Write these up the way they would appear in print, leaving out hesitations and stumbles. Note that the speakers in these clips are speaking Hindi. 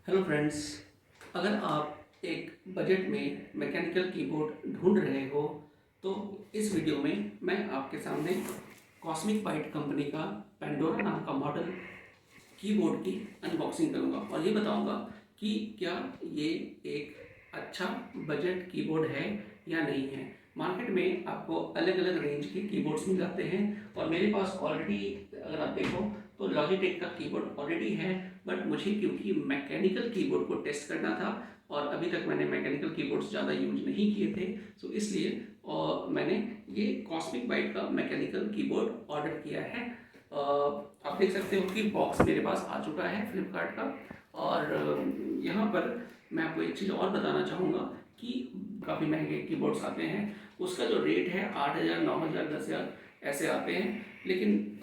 हेलो फ्रेंड्स, अगर आप एक बजट में मैकेनिकल कीबोर्ड ढूंढ रहे हो तो इस वीडियो में मैं आपके सामने कॉस्मिक बाइट कंपनी का पेंडोरा नाम का मॉडल कीबोर्ड की अनबॉक्सिंग करूंगा और ये बताऊंगा कि क्या ये एक अच्छा बजट कीबोर्ड है या नहीं है। मार्केट में आपको अलग अलग रेंज के कीबोर्ड्स मिल जाते हैं और मेरे पास ऑलरेडी अगर आप देखो तो लॉजिटेक का कीबोर्ड ऑलरेडी है, बट मुझे क्योंकि मैकेनिकल कीबोर्ड को टेस्ट करना था और अभी तक मैंने मैकेनिकल कीबोर्ड्स ज़्यादा यूज नहीं किए थे, तो इसलिए मैंने ये कॉस्मिक बाइट का मैकेनिकल कीबोर्ड ऑर्डर किया है। आप देख सकते हो कि बॉक्स मेरे पास आ चुका है फ्लिपकार्ट का। और यहाँ पर मैं आपको एक चीज़ और बताना चाहूँगा कि काफ़ी महंगे कीबोर्ड्स आते हैं, उसका जो रेट है 8,000, 9,000, 10,000 ऐसे आते हैं, लेकिन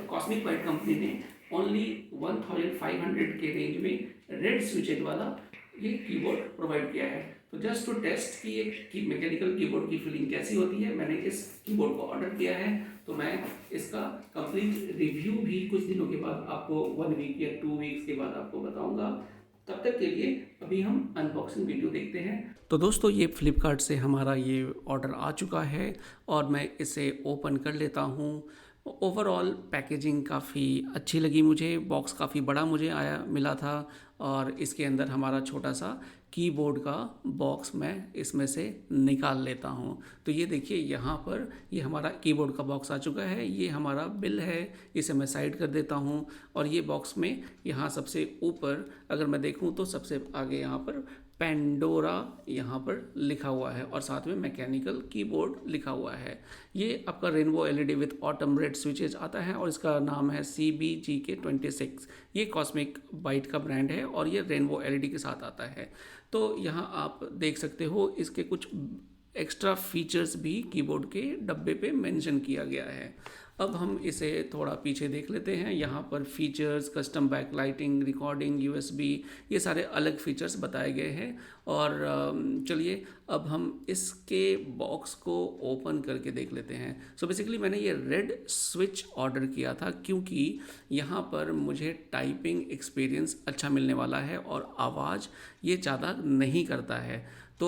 कॉस्मिक बाइट कंपनी ने ओनली 1,500 के रेंज में रेड स्विचेज वाला ये कीबोर्ड प्रोवाइड किया है। तो जस्ट टू टेस्ट कि एक मैकेनिकल कीबोर्ड की फीलिंग कैसी होती है, मैंने इस कीबोर्ड को ऑर्डर किया है। तो मैं इसका कंप्लीट रिव्यू भी कुछ दिनों के बाद आपको 1 वीक या 2 वीक्स के बाद आपको बताऊंगा। तब तक के लिए अभी हम अनबॉक्सिंग वीडियो देखते हैं। तो दोस्तों, ये फ्लिपकार्ट से हमारा ये ऑर्डर आ चुका है और मैं इसे ओपन कर लेता हूँ। ओवरऑल पैकेजिंग काफ़ी अच्छी लगी मुझे, बॉक्स काफ़ी बड़ा मुझे आया मिला था और इसके अंदर हमारा छोटा सा कीबोर्ड का बॉक्स मैं इसमें से निकाल लेता हूँ। तो ये देखिए, यहाँ पर ये हमारा कीबोर्ड का बॉक्स आ चुका है, ये हमारा बिल है, इसे मैं साइड कर देता हूँ। और ये बॉक्स में यहाँ सबसे ऊपर अगर मैं देखूँ तो सबसे आगे यहाँ पर पेंडोरा यहाँ पर लिखा हुआ है और साथ में मैकेनिकल कीबोर्ड लिखा हुआ है। ये आपका rainbow LED with autumn red switches आता है और इसका नाम है CBGK26। ये कॉस्मिक बाइट का ब्रांड है और ये रेनबो एलईडी के साथ आता है। तो यहाँ आप देख सकते हो इसके कुछ एक्स्ट्रा फीचर्स भी कीबोर्ड के डब्बे पे मेंशन किया गया है। अब हम इसे थोड़ा पीछे देख लेते हैं। यहाँ पर features, custom back lighting, recording, USB, ये सारे अलग फीचर्स बताए गए हैं। और चलिए अब हम इसके बॉक्स को ओपन करके देख लेते हैं। सो बेसिकली मैंने ये रेड स्विच ऑर्डर किया था क्योंकि यहाँ पर मुझे टाइपिंग एक्सपीरियंस अच्छा मिलने वाला है और आवाज़ ये ज़्यादा नहीं करता है। तो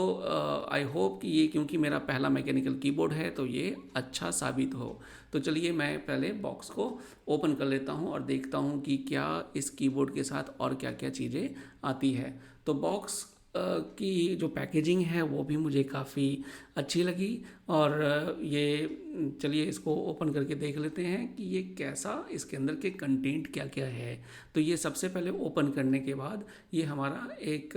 आई होप कि ये, क्योंकि मेरा पहला मैकेनिकल कीबोर्ड है, तो ये अच्छा साबित हो। तो चलिए मैं पहले बॉक्स को ओपन कर लेता हूँ और देखता हूँ कि क्या इस कीबोर्ड के साथ और क्या क्या चीज़ें आती है। तो बॉक्स की जो पैकेजिंग है वो भी मुझे काफ़ी अच्छी लगी। और ये चलिए इसको ओपन करके देख लेते हैं कि ये कैसा, इसके अंदर के कंटेंट क्या क्या है। तो ये सबसे पहले ओपन करने के बाद ये हमारा एक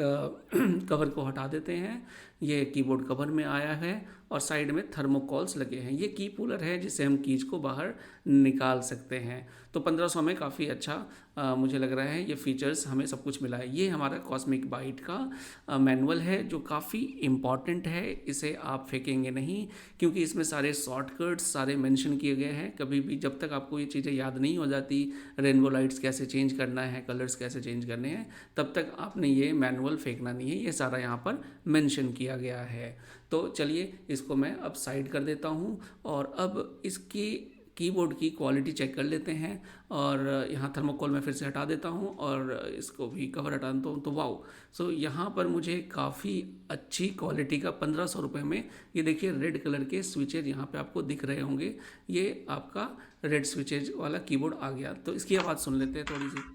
कवर को हटा देते हैं। ये कीबोर्ड कवर में आया है और साइड में थर्मोकॉल्स लगे हैं। ये की पुलर है जिससे हम कीज को बाहर निकाल सकते हैं। तो 1500 में काफ़ी अच्छा मुझे लग रहा है। ये फीचर्स हमें सब कुछ मिला है। ये हमारा कॉस्मिक बाइट का मैनुअल है जो काफ़ी इम्पॉर्टेंट है। इसे आप फेंकेंगे नहीं क्योंकि इसमें सारे शॉर्टकट्स सारे मेंशन किए गए हैं। कभी भी जब तक आपको ये चीज़ें याद नहीं हो जाती, रेनबो लाइट्स कैसे चेंज करना है, कलर्स कैसे चेंज करने हैं, तब तक आपने ये मैनुअल फेंकना नहीं है। ये सारा यहाँ पर मेंशन किया गया है। तो चलिए इसको मैं अब साइड कर देता हूँ और अब इसकी कीबोर्ड की क्वालिटी चेक कर लेते हैं। और यहाँ थर्मोकोल मैं फिर से हटा देता हूँ और इसको भी कवर हटा देता हूँ। तो वाओ, सो यहाँ पर मुझे काफ़ी अच्छी क्वालिटी का 1500 रुपये में, ये देखिए रेड कलर के स्विचेज यहाँ पे आपको दिख रहे होंगे। ये आपका रेड स्विचेज वाला कीबोर्ड आ गया। तो इसकी आवाज़ सुन लेते हैं थोड़ी सी।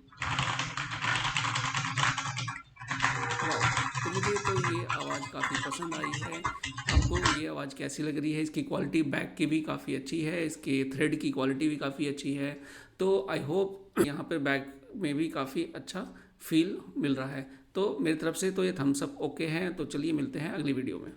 तो मुझे तो ये आवाज़ काफ़ी पसंद आई है। आपको ये आवाज़ कैसी लग रही है? इसकी क्वालिटी बैक की भी काफ़ी अच्छी है, इसके थ्रेड की क्वालिटी भी काफ़ी अच्छी है। तो आई होप यहाँ पे बैक में भी काफ़ी अच्छा फील मिल रहा है। तो मेरी तरफ से तो ये थम्स अप ओके हैं। तो चलिए मिलते हैं अगली वीडियो में।